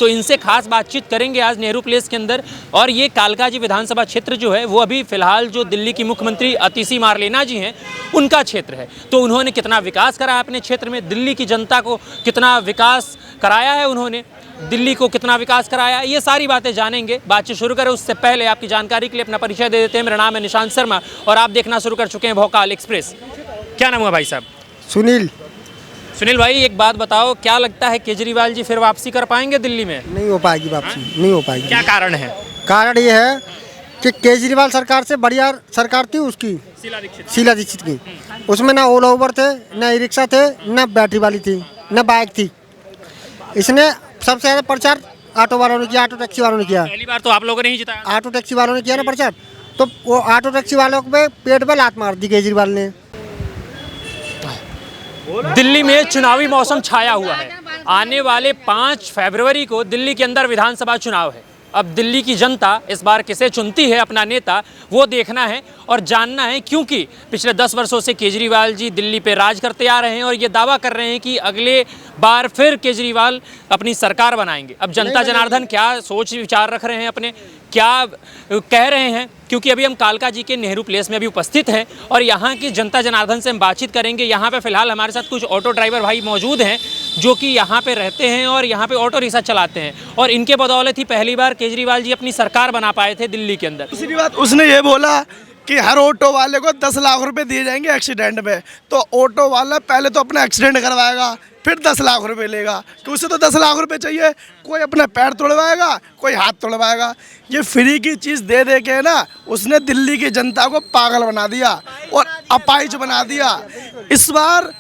तो इनसे खास बातचीत करेंगे आज नेहरू प्लेस के अंदर। और ये कालकाजी विधानसभा क्षेत्र जो है वो अभी फिलहाल जो दिल्ली की मुख्यमंत्री अतिशी मार्लेना जी हैं उनका क्षेत्र है। तो उन्होंने कितना विकास करा अपने क्षेत्र में, दिल्ली की जनता को कितना विकास कराया है, उन्होंने दिल्ली को कितना विकास कराया, ये सारी बातें जानेंगे। बातचीत शुरू करें उससे पहले आपकी जानकारी के लिए अपना परिचय दे देते हैं। मेरा नाम है निशांत शर्मा और आप देखना शुरू कर चुके हैं भोकाल एक्सप्रेस। क्या नाम हुआ भाई साहब? सुनील। सुनील भाई, एक बात बताओ, क्या लगता है केजरीवाल जी फिर वापसी कर पाएंगे दिल्ली में? नहीं हो पाएगी वापसी, नहीं हो पाएगी। क्या कारण है? कारण ये है कि केजरीवाल सरकार से बढ़िया सरकार थी उसकी, शीला दीक्षित की। उसमें ना ओला उबर थे, ना ई रिक्शा थे, ना बैटरी वाली थी, ना बाइक थी। इसने सबसे ज़्यादा प्रचार ऑटो वालों ने किया, ऑटो टैक्सी वालों ने किया। पहली बार तो आप लोगों ने ही जिताया। ऑटो टैक्सी वालों ने किया ना प्रचार, तो वो ऑटो टैक्सी वालों पे पेट पे लात मार दी केजरीवाल ने। दिल्ली में चुनावी मौसम छाया हुआ है। आने वाले 5 फरवरी को दिल्ली के अंदर विधानसभा चुनाव है। अब दिल्ली की जनता इस बार किसे चुनती है अपना नेता, वो देखना है और जानना है, क्योंकि पिछले 10 वर्षों से केजरीवाल जी दिल्ली पे राज करते आ रहे हैं और ये दावा कर रहे हैं कि अगले बार फिर केजरीवाल अपनी सरकार बनाएंगे। अब जनता जनार्दन क्या सोच विचार रख रहे हैं, अपने क्या कह रहे हैं, क्योंकि अभी हम कालका जी के नेहरू प्लेस में अभी उपस्थित हैं और यहाँ की जनता जनार्दन से हम बातचीत करेंगे। यहाँ पे फिलहाल हमारे साथ कुछ ऑटो ड्राइवर भाई मौजूद हैं जो कि यहाँ पे रहते हैं और यहाँ पे ऑटो रिक्शा चलाते हैं और इनके बदौलत ही पहली बार केजरीवाल जी अपनी सरकार बना पाए थे दिल्ली के अंदर। दूसरी बात, उसने ये बोला कि हर ऑटो वाले को 10 लाख रुपए दिए जाएंगे एक्सीडेंट में। तो ऑटो वाला पहले तो अपना एक्सीडेंट करवाएगा, फिर 10 लाख रुपए लेगा, कि उसे तो 10 लाख रुपए चाहिए। कोई अपना पैर तोड़वाएगा, कोई हाथ तोड़वाएगा। ये फ्री की चीज़ दे दे के ना उसने दिल्ली की जनता को पागल बना दिया और अपाहिज बना दिया। इस बार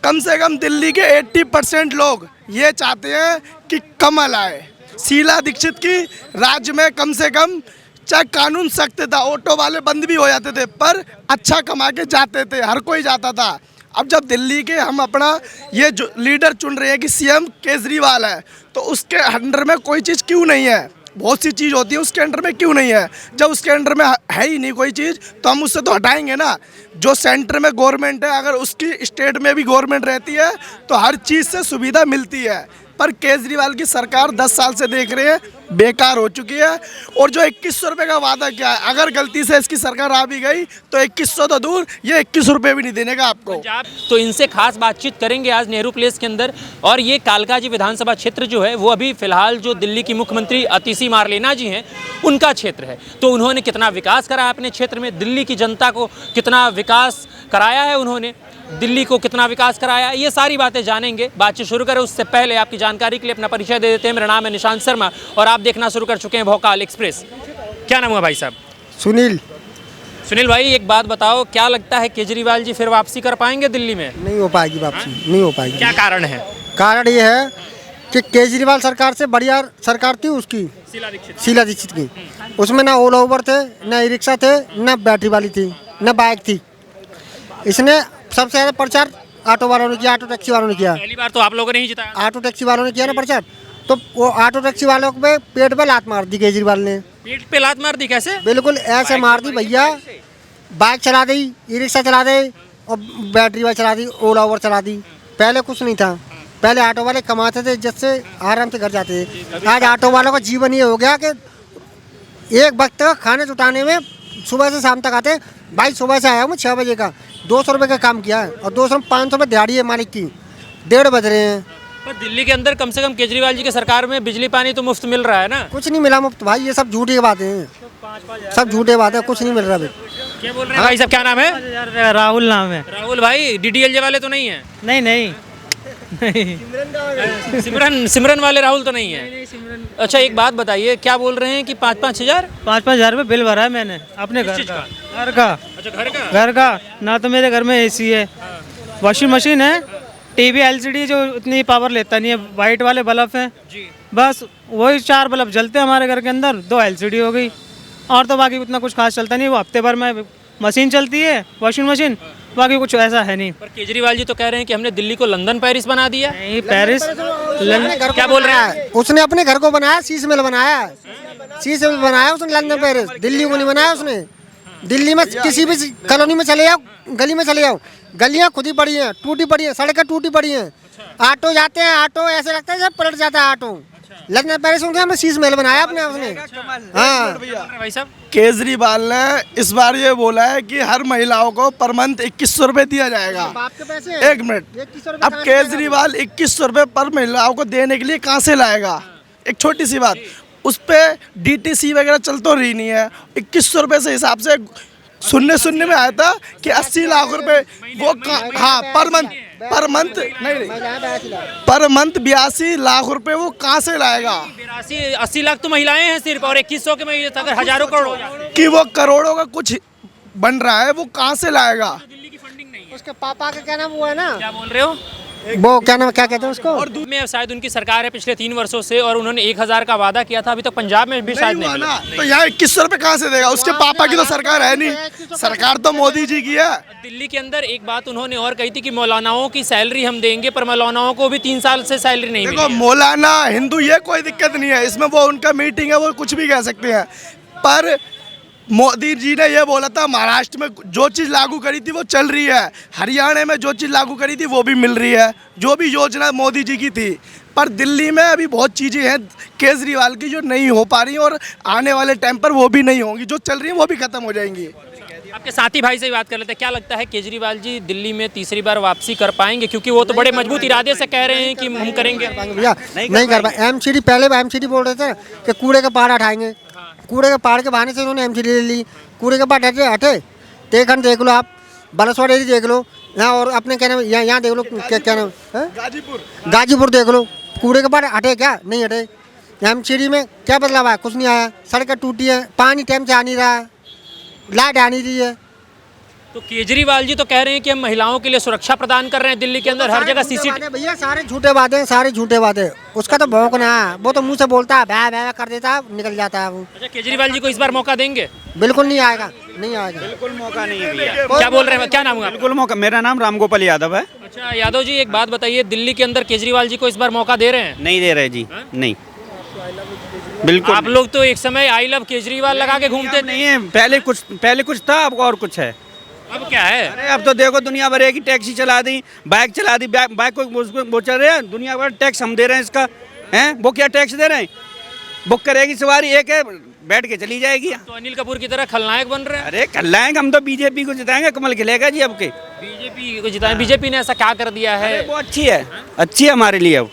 कम से कम दिल्ली के 80% लोग ये चाहते हैं कि कमल आए। शीला दीक्षित की राज्य में कम से कम, चाहे कानून सख्त था, ऑटो वाले बंद भी हो जाते थे, पर अच्छा कमा के जाते थे, हर कोई जाता था। अब जब दिल्ली के हम अपना ये जो लीडर चुन रहे हैं कि सीएम केजरीवाल है, तो उसके अंडर में कोई चीज़ क्यों नहीं है? बहुत सी चीज़ होती है, उसके अंडर में क्यों नहीं है? जब उसके अंडर में है ही नहीं कोई चीज़, तो हम उससे तो हटाएंगे ना। जो सेंटर में गवर्नमेंट है, अगर उसकी स्टेट में भी गवर्नमेंट रहती है तो हर चीज़ से सुविधा मिलती है। पर केजरीवाल की सरकार 10 साल से देख रहे हैं बेकार हो चुकी है। और जो 2100 रुपये का वादा किया है, अगर गलती से इसकी सरकार आ भी गई तो 2100 तो दूर, ये 21 रुपये भी नहीं देने का आपको। तो इनसे खास बातचीत करेंगे आज नेहरू प्लेस के अंदर। और ये कालकाजी विधानसभा क्षेत्र जो है वो अभी फिलहाल जो दिल्ली की मुख्यमंत्री अतिशी मार्लेना जी हैं उनका क्षेत्र है। तो उन्होंने कितना विकास करा अपने क्षेत्र में, दिल्ली की जनता को कितना विकास कराया है, उन्होंने दिल्ली को कितना विकास कराया, ये सारी बातें जानेंगे। बातचीत शुरू करें उससे पहले आपकी जानकारी के लिए अपना परिचय दे देते हैं। मेरा नाम है निशांत शर्मा और आप देखना शुरू कर चुके हैं भोकाल एक्सप्रेस। क्या नाम हुआ भाई साहब? सुनील। सुनील भाई, एक बात बताओ, क्या लगता है केजरीवाल जी फिर वापसी कर पाएंगे दिल्ली में? नहीं हो पाएगी वापसी, नहीं हो पाएगी। क्या कारण है? कारण ये है कि केजरीवाल सरकार से बढ़िया सरकार थी उसकी, शीला दीक्षित की। उसमें ना ओला उबर थे, ना ई रिक्शा थे, ना बैटरी वाली थी, ना बाइक थी। इसने सबसे ज़्यादा प्रचार ऑटो वालों ने किया, ऑटो टैक्सी वालों ने किया। पहली बार तो आप लोगों ने ही जिताया। ऑटो टैक्सी वालों ने किया ना प्रचार, तो वो ऑटो टैक्सी वालों पे पेट पे लात मार दी केजरीवाल ने। पेट पे लात मार दी? कैसे? बिल्कुल ऐसे मार दी भैया। बाइक चला दी, ई रिक्शा चला दे और बैटरी वाली चला दी, ओला उबर चला दी। पहले कुछ नहीं था, पहले ऑटो वाले कमाते थे जिससे आराम से घर जाते थे। आज ऑटो वालों का जीवन ये हो गया कि एक वक्त का खाने जुटाने में सुबह से शाम तक आते। भाई सुबह से आया हूँ 6 बजे का, 200 रुपये का काम किया है और 200 500 रुपये दिहाड़ी है मालिक की। 1:30 बज रहे हैं। पर दिल्ली के अंदर कम से कम केजरीवाल जी की सरकार में बिजली पानी तो मुफ्त मिल रहा है ना? कुछ नहीं मिला मुफ्त भाई, ये सब झूठी बातें हैं, सब झूठे बातें, कुछ नहीं मिल रहा भाई। क्या बोल रहे हैं भाई साहब? क्या नाम है? राहुल नाम है। राहुल भाई, डीडीएलजे वाले तो नहीं है? नहीं नहीं सिमरन वाले राहुल तो नहीं है? अच्छा, एक बात बताइए, क्या बोल रहे हैं कि 5-5 हज़ार 5-5 हज़ार रुपये बिल भरा है मैंने अपने घर का। अच्छा, घर का ना। तो मेरे घर में एसी है, वॉशिंग मशीन है, टीवी एलसीडी जो इतनी पावर लेता नहीं है, वाइट वाले बल्ब हैं जी, बस वही 4 बल्ब जलते हैं हमारे घर के अंदर। 2 एलसीडी हो गई और तो बाकी उतना कुछ खास चलता नहीं। वो हफ्ते भर में मशीन चलती है, वॉशिंग मशीन, बाकी कुछ ऐसा है नहीं। पर केजरीवाल जी तो कह रहे हैं कि हमने दिल्ली को लंदन पेरिस बना दिया। नहीं, पेरिस क्या बोल रहा है? उसने अपने घर को बनाया, शीश महल बनाया, शीश महल बनाया उसने लंदन पेरिस। दिल्ली को नहीं बनाया उसने। दिल्ली में किसी भी कॉलोनी में चले जाओ, गली में चले जाओ, गलियां खुद ही पड़ी हैं, टूटी पड़ी हैं, सड़कें टूटी पड़ी हैं। ऑटो जाते हैं, ऑटो ऐसे लगता है जब पलट जाता है ऑटो। लंदन पेरिस में हमें शीश महल बनाया अपने उसने। हाँ भाई साहब केजरीवाल ने इस बार ये बोला है कि हर महिलाओं को पर मंथ 2100 रुपये दिया जाएगा। बाप के पैसे एक मिनट, 2100 रुपये अब कहाँ से केजरीवाल 2100 रुपये पर महिलाओं को देने के लिए कहाँ से लाएगा? एक छोटी सी बात, उस पर डीटीसी वगैरह चल तो रही नहीं है। 2100 रुपये से हिसाब से सुनने में आया था कि 80 लाख रुपए वो हाँ पर मंथ नहीं पर मंथ 82 लाख रुपए वो कहाँ से लाएगा? 80 लाख तो महिलाएं हैं सिर्फ, और 2100 के में अगर हजारों करोड़ हो जाए। कि वो करोड़ों का कुछ बन रहा है, वो कहाँ से लाएगा? दिल्ली की फंडिंग नहीं है। उसके पापा का क्या नाम हुआ है ना, क्या बोल रहे हो? वो क्या नाम, क्या कहते हैं उसको? और में शायद उनकी सरकार है पिछले 3 वर्षों से, और उन्होंने 1000 का वादा किया था, अभी तक पंजाब में भी शायद नहीं हुआ नहीं ना, मिला। तो यहाँ 2100 रुपये कहाँ से देगा? उसके पापा की तो सरकार है नहीं, सरकार तो मोदी जी की है। दिल्ली के अंदर एक बात उन्होंने और कही थी कि मौलानाओं की सैलरी हम देंगे, पर मौलानाओं को भी 3 साल से सैलरी नहीं देखो मिली। मौलाना हिंदू ये कोई दिक्कत नहीं है, इसमें वो उनका मीटिंग है, वो कुछ भी कह सकते हैं। पर मोदी जी ने ये बोला था महाराष्ट्र में जो चीज़ लागू करी थी वो चल रही है, हरियाणा में जो चीज़ लागू करी थी वो भी मिल रही है, जो भी योजना मोदी जी की थी। पर दिल्ली में अभी बहुत चीज़ें हैं केजरीवाल की जो नहीं हो पा रही हैं, और आने वाले टाइम पर वो भी नहीं होंगी, जो चल रही हैं वो भी ख़त्म हो जाएंगी। आपके साथी भाई से ही बात कर लेते हैं। क्या लगता है केजरीवाल जी दिल्ली में तीसरी बार वापसी कर पाएंगे? क्योंकि वो तो बड़े मजबूत इरादे से कह रहे हैं कि हम करेंगे। भैया नहीं कर पाए। एमसीडी पहले एमसीडी बोल रहे थे कि कूड़े का पहाड़ हटाएंगे, कूड़े के पहाड़ के बहाने से उन्होंने एमसीडी ले ली। कूड़े के पहाड़ हटे देखन देख लो, आप बलसवाड़ एरिया देख लो, यहाँ और अपने क्या नाम यहाँ देख लो, क्या नाम गाजीपुर देख लो, कूड़े के पहाड़ हटे क्या? नहीं हटे। एमसीडी में क्या बदलाव आया? कुछ नहीं आया। सड़कें टूटी है, पानी टाइम से आ नहीं रहा है, लाइट आ नहीं रही है। तो केजरीवाल जी तो कह रहे हैं कि हम महिलाओं के लिए सुरक्षा प्रदान कर रहे हैं दिल्ली के अंदर, हर जगह सीसीटीवी। भैया सारे झूठे बातें, सारे झूठे बातें। उसका तो भौंकना है, वो तो मुंह से बोलता है, भै भै कर देता है, निकल जाता है वो। अच्छा, केजरीवाल जी को इस बार मौका देंगे? बिल्कुल नहीं आएगा, नहीं आएगा। बिल्कुल मौका नहीं है भैया, क्या बोल रहे हैं? क्या नाम हुआ? बिल्कुल मौका। मेरा नाम रामगोपाल यादव है। अच्छा यादव जी, एक बात बताइए, दिल्ली के अंदर केजरीवाल जी को इस बार मौका दे रहे हैं? नहीं दे रहे जी, नहीं बिल्कुल आप लोग तो एक समय आई लव केजरीवाल लगा के घूमते थे। नहीं है। पहले कुछ था, अब और कुछ है। अब क्या है? अरे अब तो देखो दुनिया भर की टैक्सी चला दी, बाइक चला दी, बाइक को वो चल रहे हैं, दुनिया भर टैक्स हम दे रहे हैं इसका, हैं? वो क्या टैक्स दे रहे हैं? बुक करेगी सवारी, एक है बैठ के चली जाएगी। तो अनिल कपूर की तरह खलनायक बन रहे हैं। अरे कल लाएंगे हम तो, बीजेपी को जिताएंगे, कमल खिलेगा जी। अब के बीजेपी को जिताएं। बीजेपी ने ऐसा क्या कर दिया है? वो अच्छी है, अच्छी है हमारे लिए अब।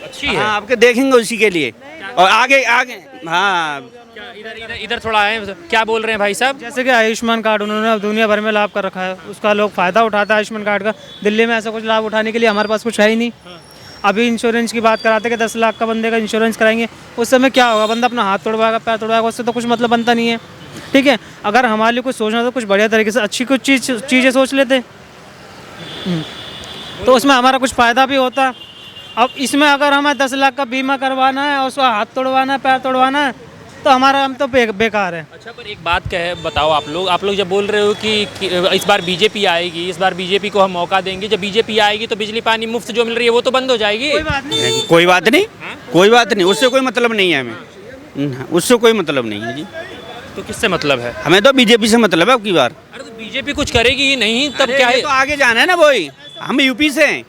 अच्छी है। हाँ, आपके देखेंगे उसी के लिए, और आगे हाँ। इधर थोड़ा आए, क्या बोल रहे हैं भाई साहब? जैसे कि आयुष्मान कार्ड उन्होंने अब दुनिया भर में लाभ कर रखा है, उसका लोग फ़ायदा उठाता है आयुष्मान कार्ड का। दिल्ली में ऐसा कुछ लाभ उठाने के लिए हमारे पास कुछ है ही नहीं। अभी इंश्योरेंस की बात कराते कि 10 लाख का बंदे का इंश्योरेंस कराएंगे, उस समय क्या होगा? बंदा अपना हाथ तोड़वाएगा, पैर तोड़वाएगा, उससे तो कुछ मतलब बनता नहीं है। ठीक है, अगर हमारे लिए कुछ सोचना तो कुछ बढ़िया तरीके से अच्छी कुछ चीज़ें सोच लेते, तो उसमें हमारा कुछ फ़ायदा भी होता। अब इसमें अगर हमें 10 लाख का बीमा करवाना है और उसका हाथ तोड़वाना है, पैर तोड़वाना है, तो हमारा हम तो बेकार है। अच्छा, पर एक बात बताओ, आप लोग जब बोल रहे हो कि इस बार बीजेपी आएगी, इस बार बीजेपी को हम मौका देंगे, जब बीजेपी आएगी तो बिजली पानी मुफ्त जो मिल रही है वो तो बंद हो जाएगी। कोई बात नहीं, कोई बात नहीं, उससे कोई मतलब नहीं है हमें, उससे कोई मतलब नहीं है जी। तो किससे मतलब है? हमें तो बीजेपी से मतलब है अब की बार। अरे तो बीजेपी कुछ करेगी ही नहीं, तब क्या है? तो आगे जाना है ना, वही हम यूपी से हैं।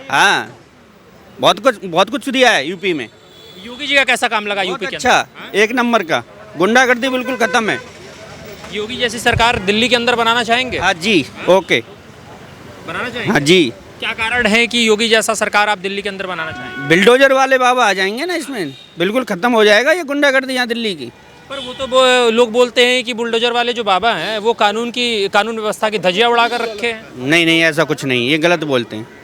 हाँ, बहुत कुछ दिया है यूपी में। योगी जी का कैसा काम लगा यूपी के अंदर? अच्छा, एक नंबर का, गुंडागर्दी बिल्कुल खत्म है। योगी जैसी सरकार दिल्ली के अंदर बनाना चाहेंगे? हाँ जी, ओके, बनाना चाहेंगे। हाँ जी। क्या कारण है कि योगी जैसा सरकार आप दिल्ली के अंदर बनाना चाहेंगे? बिल्डोजर वाले बाबा आ जाएंगे ना इसमें, बिल्कुल खत्म हो जाएगा ये गुंडागर्दी यहाँ दिल्ली की। पर वो तो लोग बोलते हैं कि बुलडोजर वाले जो बाबा हैं वो कानून व्यवस्था की धज्जियां उड़ा कर रखे हैं। नहीं, ऐसा कुछ नहीं, ये गलत बोलते हैं।